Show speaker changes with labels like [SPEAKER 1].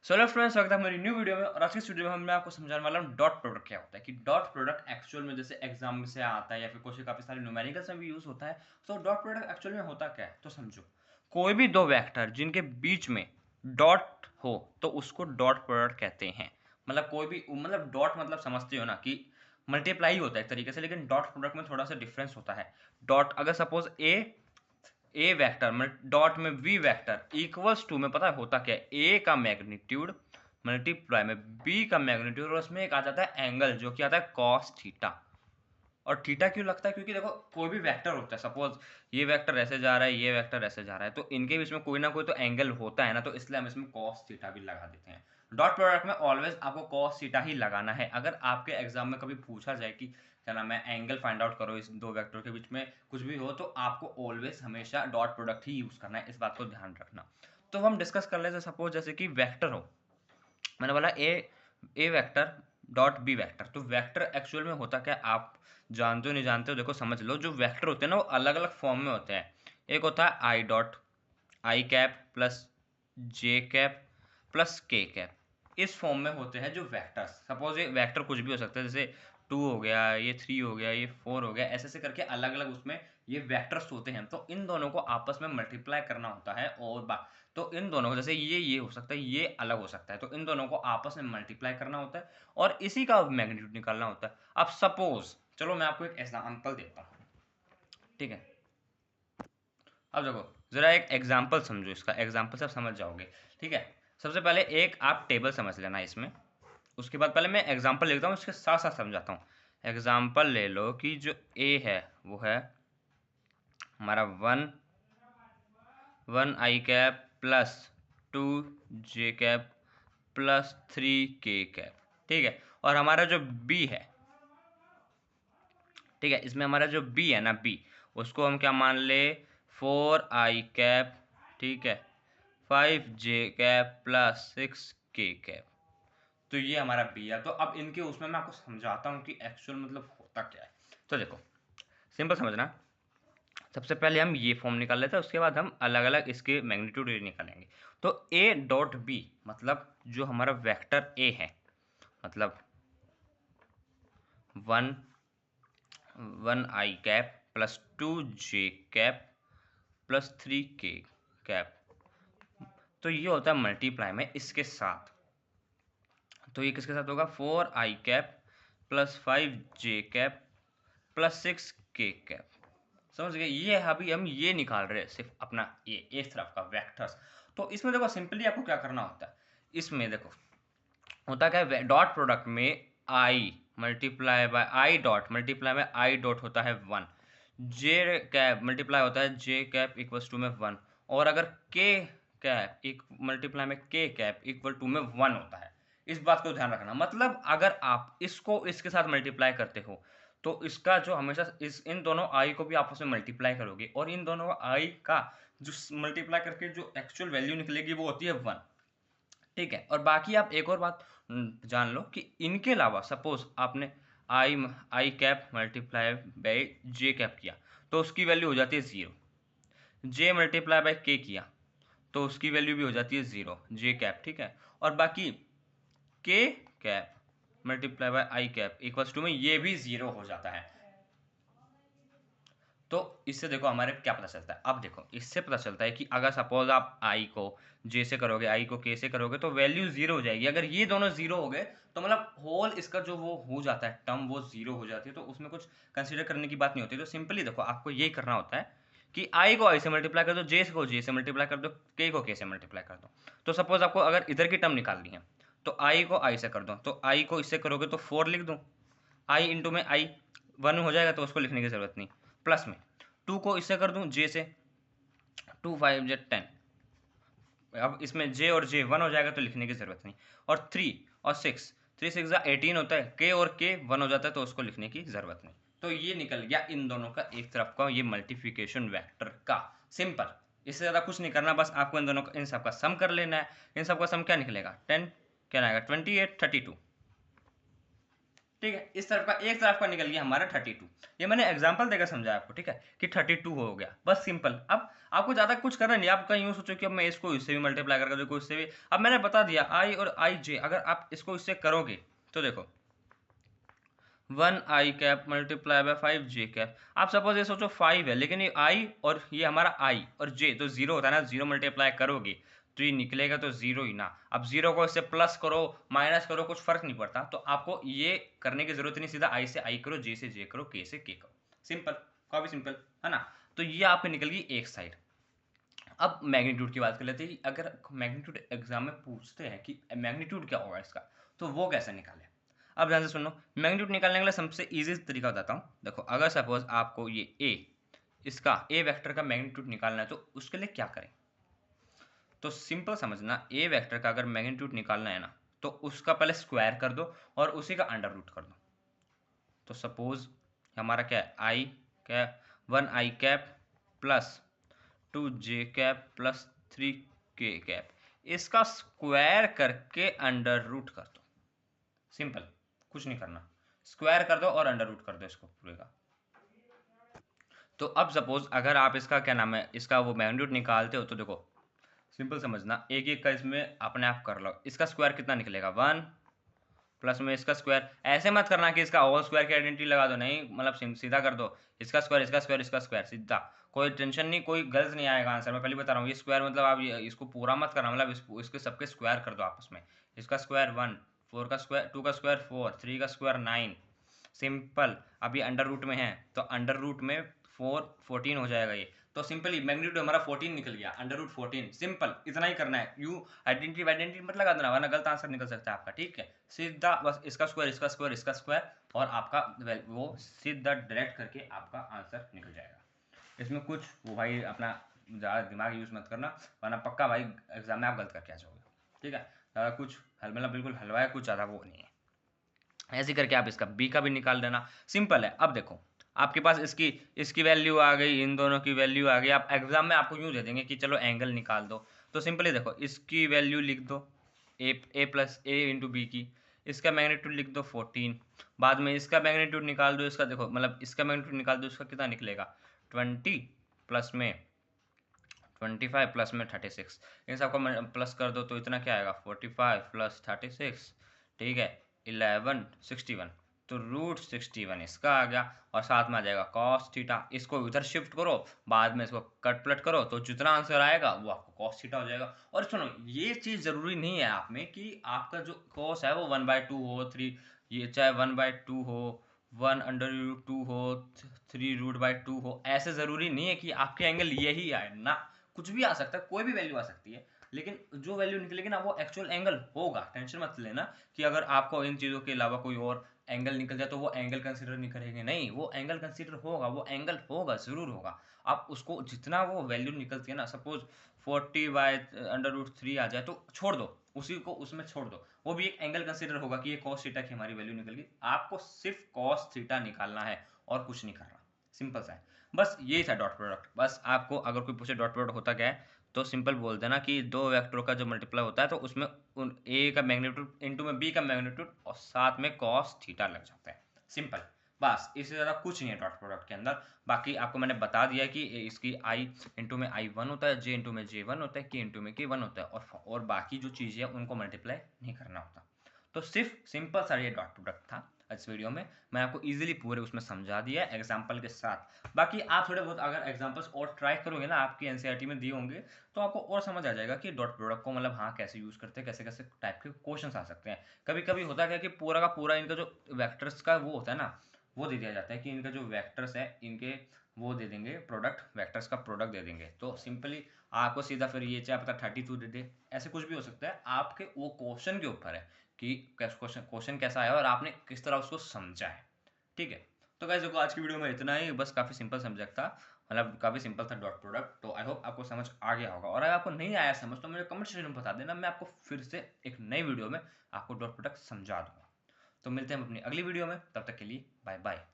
[SPEAKER 1] Hello friends, स्वागत है हमारी न्यू वीडियो में। और आज की इस वीडियो में मैं आपको समझाने वाला हूँ डॉट प्रोडक्ट क्या होता है। कि डॉट प्रोडक्ट एक्चुअल में जैसे एग्जाम में से आता है या फिर कुछ काफी सारे न्यूमेरिकल्स में भी यूज होता है। तो डॉट प्रोडक्ट एक्चुअल में होता क्या है तो समझो। कोई भी दो वेक्टर जिनके बीच में डॉट हो तो उसको डॉट प्रोडक्ट कहते हैं। मतलब कोई भी मतलब डॉट मतलब समझते हो ना कि मल्टीप्लाई होता है एक तरीके से, लेकिन डॉट प्रोडक्ट में थोड़ा सा डिफरेंस होता है। डॉट अगर सपोज ए वेक्टर डॉट में वी वेक्टर इक्वल्स टू में पता है होता क्या है, ए का मैग्नीट्यूड मल्टीप्लाई में बी का मैग्नीट्यूड, और उसमें एक आ जाता है एंगल जो कि आता है कॉस थीटा। और थीटा क्यों लगता है? क्योंकि देखो कोई भी वेक्टर होता है, सपोज ये वेक्टर ऐसे जा रहा है, ये वेक्टर ऐसे जा रहा है, तो इनके बीच में कोई ना कोई तो एंगल होता है ना, तो इसलिए हम इसमें कॉस थीटा भी लगा देते हैं। डॉट प्रोडक्ट में ऑलवेज आपको कॉस थीटा ही लगाना है। अगर आपके एग्जाम में कभी पूछा जाए कि क्या नाम है एंगल फाइंड आउट करो इस दो वेक्टर के बीच में कुछ भी हो, तो आपको ऑलवेज हमेशा डॉट प्रोडक्ट ही यूज करना है, इस बात को ध्यान रखना। तो हम डिस्कस कर लेते हैं। सपोज जैसे कि वेक्टर हो, मैंने बोला ए वेक्टर डॉट बी वेक्टर। तो वेक्टर एक्चुअल में होता क्या, आप जानते हो नहीं जानते हो देखो समझ लो। जो वेक्टर होते हैं ना वो अलग अलग फॉर्म में होते हैं। एक होता है I dot, I cap plus J cap plus के कैप। इस फॉर्म में होते हैं जो वेक्टर्स। सपोज ये वेक्टर कुछ भी हो सकता है, जैसे 2 हो गया, ये 3 हो गया, ये 4 हो गया, ऐसे ऐसे करके अलग अलग उसमें ये वेक्टर्स होते हैं। तो इन दोनों को आपस में मल्टीप्लाई करना होता है। और तो इन दोनों को जैसे ये हो सकता है, ये अलग हो सकता है, तो इन दोनों को आपस में मल्टीप्लाई करना होता है और इसी का मैग्नीट्यूड निकालना होता है। अब सपोज चलो मैं आपको एक एग्जांपल देता हूँ, ठीक है। अब देखो जरा एक एग्जांपल समझो, इसका एग्जांपल से आप समझ जाओगे, ठीक है। सबसे पहले एक आप टेबल समझ लेना इसमें, उसके बाद पहले मैं एग्जांपल लिखता हूँ, उसके साथ साथ समझाता हूँ। एग्जांपल ले लो कि जो ए है वो है हमारा वन आई कैप प्लस 2 जे कैप प्लस 3 के कैप, ठीक है। और हमारा जो बी है, ठीक है, इसमें हमारा जो बी है ना, बी उसको हम क्या मान ले, 4 आई कैप, ठीक है, 5 जे कैप प्लस 6 के कैप। तो ये हमारा बी है। तो अब इनके उसमें मैं आपको समझाता हूँ कि एक्चुअल मतलब होता क्या है। तो देखो सिंपल समझना। सबसे पहले हम ये फॉर्म निकाल लेते हैं, उसके बाद हम अलग अलग इसके मैग्नीट्यूड निकालेंगे। तो ए डॉट बी मतलब जो हमारा वेक्टर ए है, मतलब वन आई कैप प्लस 2 जे कैप प्लस 3 के कैप। तो ये होता है मल्टीप्लाई में इसके साथ। तो ये किसके साथ होगा, 4 आई cap plus 5 J cap plus 6 के कैप। समझ गए? ये अभी हम ये निकाल रहे हैं सिर्फ अपना ये एक तरफ का वेक्टर्स। तो इसमें देखो सिंपली आपको क्या करना होता है। इसमें देखो होता क्या है, डॉट प्रोडक्ट में I multiply by I dot multiply में आई डॉट होता है 1, जे कैप मल्टीप्लाई होता है जे कैप इक्वल्स टू में 1, और अगर के कैप एक मल्टीप्लाई में के कैप इक्वल टू में 1 होता है। इस बात को ध्यान रखना। मतलब अगर आप इसको इसके साथ मल्टीप्लाई करते हो तो इसका जो हमेशा इस इन दोनों आई को भी आपस में मल्टीप्लाई करोगे, और इन दोनों आई का जो मल्टीप्लाई करके जो एक्चुअल वैल्यू निकलेगी वो होती है 1, ठीक है। और बाकी आप एक और बात जान लो कि इनके अलावा सपोज आपने I cap multiply by J cap किया तो उसकी वैल्यू हो जाती है 0। जे मल्टीप्लाई बाई के किया तो उसकी वैल्यू भी हो जाती है 0 जे कैप, ठीक है। और बाकी के cap multiply by I cap equals to में ये भी 0 हो जाता है। तो इससे देखो हमारे क्या पता चलता है। अब देखो इससे पता चलता है कि अगर सपोज आप आई को जे से करोगे, आई को के से करोगे, तो वैल्यू 0 हो जाएगी। अगर ये दोनों 0 हो गए तो मतलब होल इसका जो वो हो जाता है टर्म वो 0 हो जाती है। तो उसमें कुछ कंसीडर करने की बात नहीं होती। तो सिंपली देखो आपको यही करना होता है कि आई को आई से मल्टीप्लाई कर दो, जे को जे से मल्टीप्लाई कर दो, के को के से मल्टीप्लाई कर दो। तो सपोज आपको अगर इधर की टर्म निकालनी है तो आई को आई से कर दो, तो आई को इससे करोगे तो 4 लिख दो, आई इंटू में आई 1 हो जाएगा तो उसको लिखने की जरूरत नहीं, प्लस में 2 को इससे कर दूं जे से, 2 5 जे 10। अब इसमें जे और जे 1 हो जाएगा तो लिखने की जरूरत नहीं। और 3 और 6, 3 6 18 होता है, के और के 1 हो जाता है तो उसको लिखने की जरूरत नहीं। तो ये निकल गया इन दोनों का एक तरफ का ये मल्टीप्लिकेशन वेक्टर का सिंपल। इससे ज़्यादा कुछ नहीं करना, बस आपको इन दोनों का इन सब का सम कर लेना है। इन सब का सम क्या निकलेगा, 10 क्या आएगा 28 32, ठीक है, इस तरफ का एक तरफ का निकल गया हमारा 32। ये मैंने एग्जांपल देकर समझाया आपको, ठीक है, कि 32 हो गया, बस सिंपल। अब आपको ज़्यादा कुछ करना नहीं, आप कहीं यूँ सोचो कि अब मैं इसको इससे भी मल्टीप्लाई करके देखो, इससे भी। अब मैंने बता दिया आई और आई जे, अगर आप इसको इससे करोगे तो देखो 1 I cap multiply by 5 J cap. आप सपोज ये सोचो 5 है, लेकिन ये आई और ये हमारा आई और जे तो जीरो होता है ना, जीरो मल्टीप्लाई करोगे तो ये निकलेगा तो जीरो ही ना। अब जीरो को इससे प्लस करो माइनस करो कुछ फर्क नहीं पड़ता, तो आपको ये करने की जरूरत नहीं, सीधा आई से आई करो, जे से जे करो, के से के करो, सिंपल, काफी सिंपल है ना। तो ये आपकी निकल गई एक साइड। अब मैग्नीट्यूड की बात कर लेते हैं। अगर मैग्नीट्यूड एग्जाम में पूछते हैं कि मैग्नीट्यूड क्या होगा इसका, तो वो कैसे निकाले। अब ध्यान से सुनो, मैग्नीट्यूड निकालने के लिए सबसे इजी तरीका बताता हूँ। देखो अगर सपोज आपको ये ए, इसका ए वेक्टर का मैग्नीट्यूड निकालना है तो उसके लिए क्या करें। तो सिंपल समझना, ए वेक्टर का अगर मैग्नीट्यूड निकालना है ना, तो उसका पहले स्क्वायर कर दो और उसी का अंडर रूट कर दो। तो सपोज हमारा क्या है, आई cap 1 I cap plus 2 J cap plus 3 के कैप, इसका स्क्वायर करके अंडर रूट कर दो। सिंपल, कुछ नहीं करना, स्क्वायर कर दो और अंडर रूट कर दो इसको पूरे का। तो अब सपोज अगर आप इसका क्या नाम है, इसका वो मैग्नीट्यूड निकालते हो तो देखो सिंपल समझना, एक एक का इसमें अपने आप कर लो। इसका स्क्वायर कितना निकलेगा 1 प्लस में इसका स्क्वायर। ऐसे मत करना कि इसका होल स्क्वायर की आइडेंटिटी लगा दो, नहीं, मतलब सीधा कर दो, इसका स्क्वायर इसका स्क्वायर इसका स्क्वायर, सीधा, कोई टेंशन नहीं, कोई गलत नहीं आएगा आंसर। मैं पहले बता रहा हूँ, ये स्क्वायर मतलब आप इसको पूरा मत करना, मतलब इसके सबके स्क्वायर कर दो आपस में। इसका स्क्वायर 1, 4 का स्क्वायर 2 का स्क्वायर 4, 3 का स्क्वायर 9, सिंपल। अब ये अंडर रूट में है तो अंडर रूट में 4 14 हो जाएगा ये। तो सिंपली मैग्नीट्यूड हमारा 14 निकल गया, अंडर रूट 14, सिंपल, इतना ही करना है। यू आइडेंटिटी मत लगा देना, वरना गलत आंसर निकल सकता है आपका, ठीक है। सीधा बस इसका स्क्वायर इसका स्क्वायर इसका स्क्वायर और आपका वो सीधा डायरेक्ट करके आपका आंसर निकल जाएगा। इसमें कुछ वो भाई अपना ज़्यादा दिमाग यूज़ मत करना, वरना पक्का भाई एग्जाम में आप गलत करके आ जाओगे, ठीक है। ज़्यादा कुछ हलमला बिल्कुल हलवा है, कुछ ज़्यादा वो नहीं है। ऐसे करके आप इसका बी का भी निकाल देना, सिंपल है। अब देखो आपके पास इसकी इसकी वैल्यू आ गई, इन दोनों की वैल्यू आ गई। आप एग्जाम में आपको यूँ दे देंगे कि चलो एंगल निकाल दो, तो सिंपली देखो इसकी वैल्यू लिख दो ए प्लस ए इंटू बी की, इसका मैग्नीट्यूड लिख दो 14, बाद में इसका मैग्नीट्यूड निकाल दो, इसका देखो मतलब इसका मैग्नीट्यूड निकाल दो, इसका कितना निकलेगा 20 प्लस में 25 प्लस में 36, इन सबको प्लस कर दो तो इतना क्या आएगा 45 प्लस 36, ठीक है 11 61, तो रूट 61 इसका आ गया। और साथ में आ जाएगा कॉस थीटा, इसको इधर शिफ्ट करो, बाद में इसको कट प्लट करो, तो जितना आंसर आएगा वो आपको कॉस थीटा हो जाएगा। और सुनो, ये चीज़ ज़रूरी नहीं है आप में कि आपका जो कॉस है वो 1/2 हो 3, ये चाहे 1/2 हो, 1/√2 हो, 3√2 हो, ऐसे ज़रूरी नहीं है कि आपके एंगल यही आए ना, कुछ भी आ सकता है, कोई भी वैल्यू आ सकती है, लेकिन जो वैल्यू निकलेगी ना वो एक्चुअल एंगल होगा। टेंशन मत लेना कि अगर आपको इन चीज़ों के अलावा कोई और एंगल निकल जाए तो वो एंगल कंसीडर नहीं करेंगे, नहीं, वो एंगल कंसीडर होगा, वो एंगल होगा, ज़रूर होगा। आप उसको जितना वो वैल्यू निकलती है ना, सपोज 40/√3 आ जाए तो छोड़ दो, उसी को उसमें छोड़ दो, वो भी एक एंगल कंसीडर होगा कि ये कॉस थीटा की हमारी वैल्यू निकल गई। आपको सिर्फ कॉस थीटा निकालना है और कुछ नहीं करना, सिंपल सा है। बस यही था डॉट प्रोडक्ट। बस आपको अगर कोई पूछे डॉट प्रोडक्ट होता क्या है, तो सिंपल बोल देना कि दो वेक्टरों का जो मल्टीप्लाई होता है तो उसमें उन ए का मैग्नीट्यूड इंटू में बी का मैग्नीट्यूड और साथ में कॉस थीटा लग जाता है, सिंपल। बस इससे ज़्यादा कुछ नहीं है डॉट प्रोडक्ट के अंदर। बाकी आपको मैंने बता दिया कि इसकी आई इंटू में आई 1 होता है, जे इंटू में जे 1 होता है, के इंटू में के 1 होता है, और बाकी जो चीज़ें हैं उनको मल्टीप्लाई नहीं करना होता। तो सिर्फ सिंपल सा ये डॉट प्रोडक्ट था। इस वीडियो में मैं आपको इजीली पूरे उसमें समझा दिया है एग्जांपल के साथ। बाकी आप थोड़े बहुत अगर एग्जांपल्स और ट्राई करोगे ना, आपकी एनसीईआरटी में दिए होंगे, तो आपको और समझ आ जाएगा कि डॉट प्रोडक्ट को मतलब हाँ कैसे यूज़ करते हैं, कैसे कैसे टाइप के क्वेश्चंस आ सकते हैं। कभी कभी होता है कि पूरा का पूरा इनका जो वेक्टर्स का वो होता है ना, वो दे दिया जाता है कि इनका जो वेक्टर्स है इनके वो दे देंगे, प्रोडक्ट वेक्टर्स का प्रोडक्ट दे देंगे, तो सिंपली आपको सीधा फिर ये चाहे पता 32 दे दे, ऐसे कुछ भी हो सकता है, आपके वो क्वेश्चन के ऊपर है कि क्वेश्चन कैसा आया और आपने किस तरह उसको समझा है, ठीक है। तो गाइस देखो आज की वीडियो में इतना ही, बस काफ़ी सिंपल सब्जेक्ट था, मतलब काफ़ी सिंपल था डॉट प्रोडक्ट। तो आई होप आपको समझ आ गया होगा, और अगर आपको नहीं आया समझ तो मुझे कमेंट सेक्शन में बता देना, मैं आपको फिर से एक नई वीडियो में आपको डॉट प्रोडक्ट समझा दूंगा। तो मिलते हैं हम अपनी अगली वीडियो में, तब तक के लिए बाय बाय।